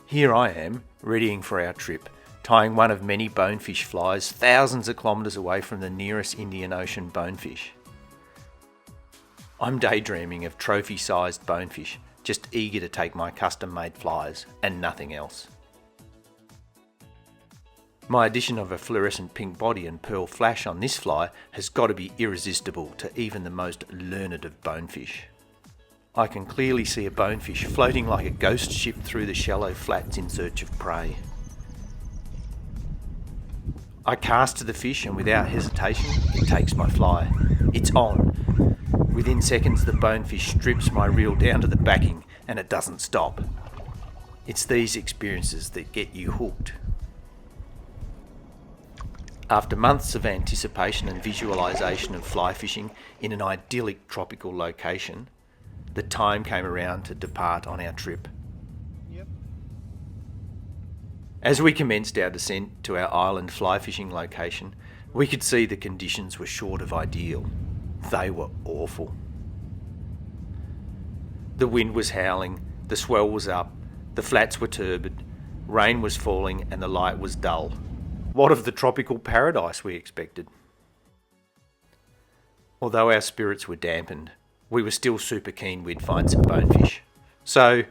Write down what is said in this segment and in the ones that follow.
Here I am, readying for our trip, tying one of many bonefish flies thousands of kilometres away from the nearest Indian Ocean bonefish. I'm daydreaming of trophy-sized bonefish, just eager to take my custom-made flies and nothing else. My addition of a fluorescent pink body and pearl flash on this fly has got to be irresistible to even the most learned of bonefish. I can clearly see a bonefish floating like a ghost ship through the shallow flats in search of prey. I cast to the fish and without hesitation, it takes my fly. It's on. Within seconds, the bonefish strips my reel down to the backing and it doesn't stop. It's these experiences that get you hooked. After months of anticipation and visualisation of fly fishing in an idyllic tropical location, the time came around to depart on our trip. Yep. As we commenced our descent to our island fly fishing location, we could see the conditions were short of ideal. They were awful. The wind was howling, the swell was up, the flats were turbid, rain was falling and the light was dull. What of the tropical paradise we expected? Although our spirits were dampened, we were still super keen we'd find some bonefish. So,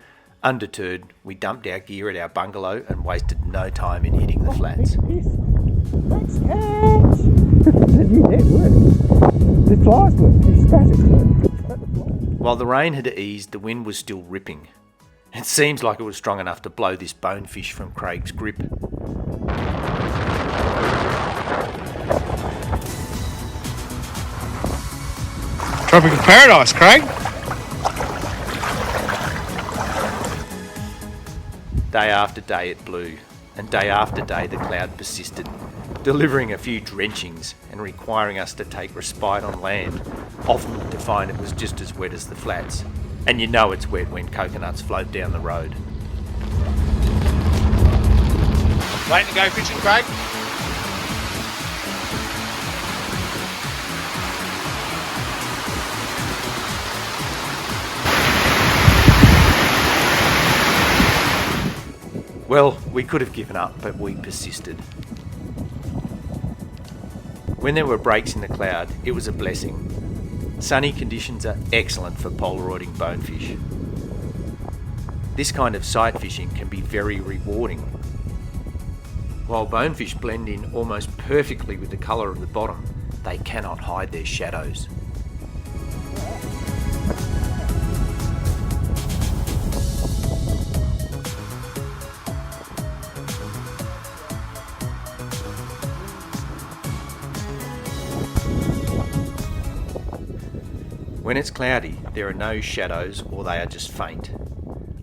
undeterred, we dumped our gear at our bungalow and wasted no time in hitting the flats. Let's catch! It worked. The flies worked. He scratched it. While the rain had eased, the wind was still ripping. It seems like it was strong enough to blow this bonefish from Craig's grip. Tropical paradise, Craig. Day after day it blew, and day after day the cloud persisted, delivering a few drenchings and requiring us to take respite on land, often to find it was just as wet as the flats. And you know it's wet when coconuts float down the road. Waiting to go fishing, Craig? Well, we could have given up, but we persisted. When there were breaks in the cloud, it was a blessing. Sunny conditions are excellent for polaroiding bonefish. This kind of sight fishing can be very rewarding. While bonefish blend in almost perfectly with the colour of the bottom, they cannot hide their shadows. When it's cloudy, there are no shadows or they are just faint.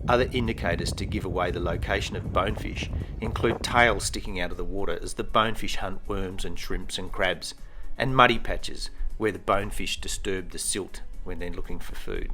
Other indicators to give away the location of bonefish include tails sticking out of the water as the bonefish hunt worms and shrimps and crabs, and muddy patches where the bonefish disturb the silt when they're looking for food.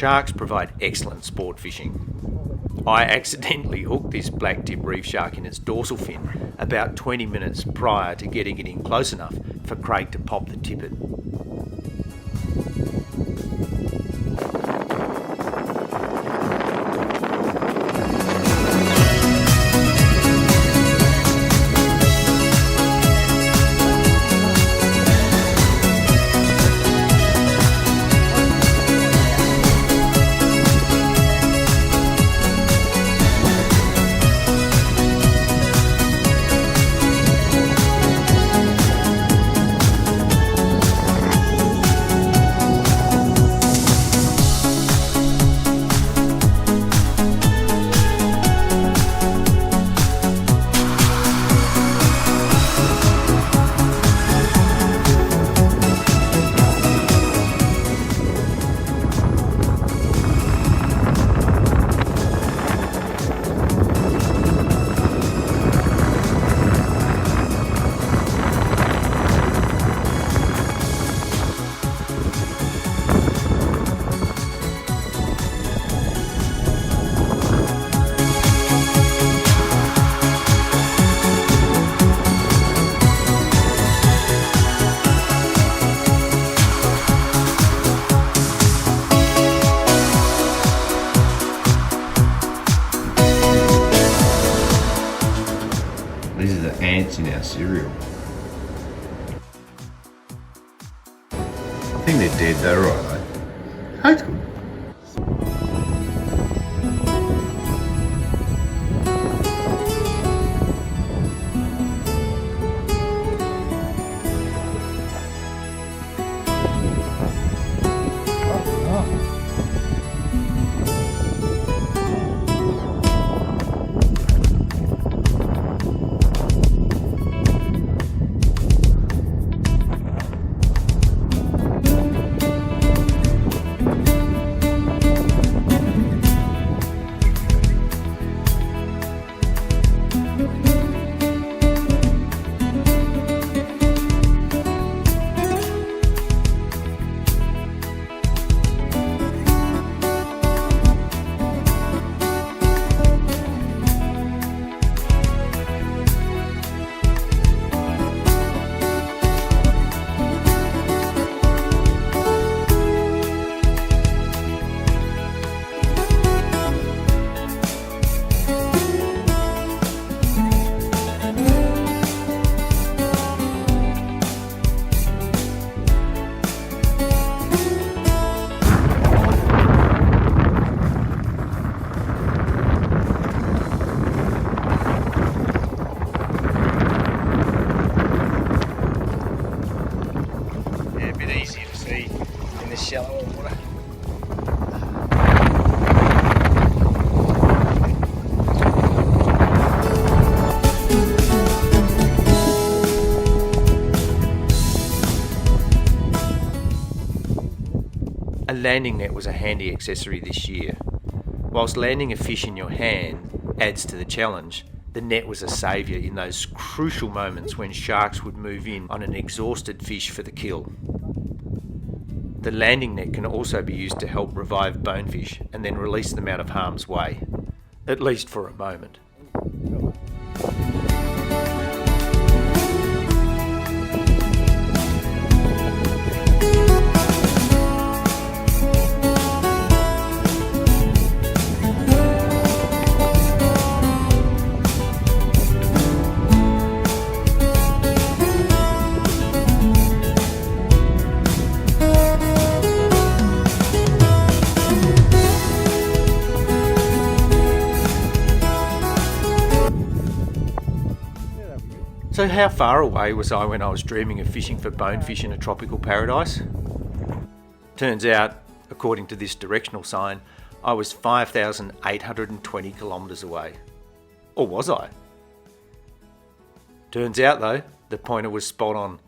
Sharks provide excellent sport fishing. I accidentally hooked this blacktip reef shark in its dorsal fin about 20 minutes prior to getting it in close enough for Craig to pop the tippet. cereal. I think they're dead though, right? That's good. Easier to see in this shallower water. A landing net was a handy accessory this year. Whilst landing a fish in your hand adds to the challenge, the net was a saviour in those crucial moments when sharks would move in on an exhausted fish for the kill. The landing net can also be used to help revive bonefish and then release them out of harm's way, at least for a moment. So how far away was I when I was dreaming of fishing for bonefish in a tropical paradise? Turns out, according to this directional sign, I was 5,820 kilometres away. Or was I? Turns out though, the pointer was spot on.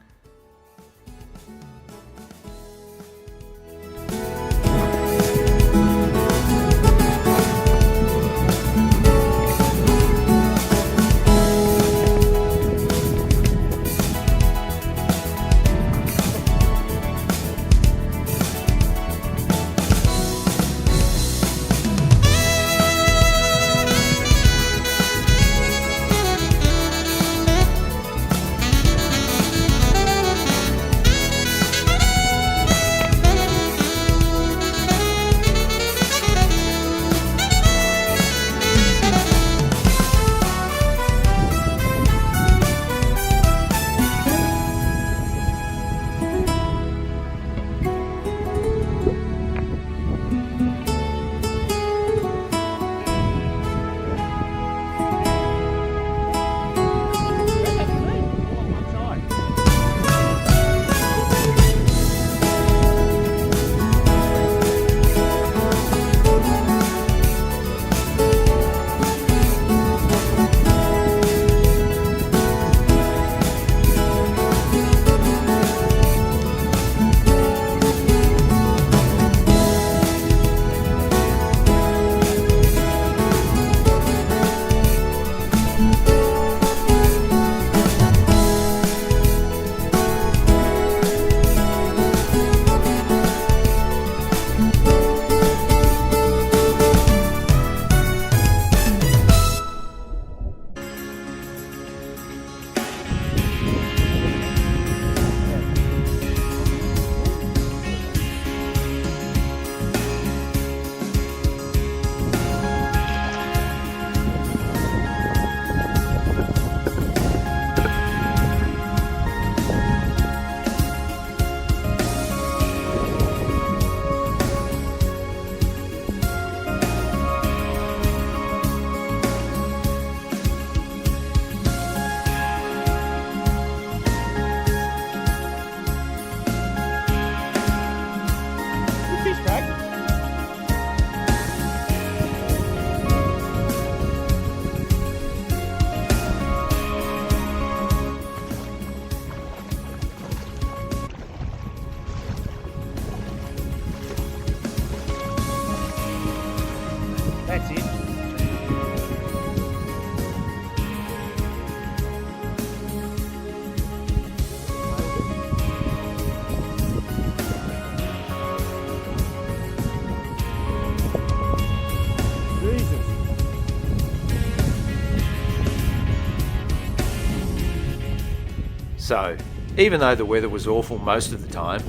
So, even though the weather was awful most of the time,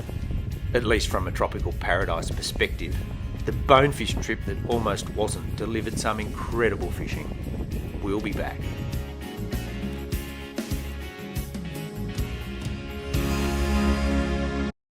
at least from a tropical paradise perspective, the bonefish trip that almost wasn't delivered some incredible fishing. We'll be back.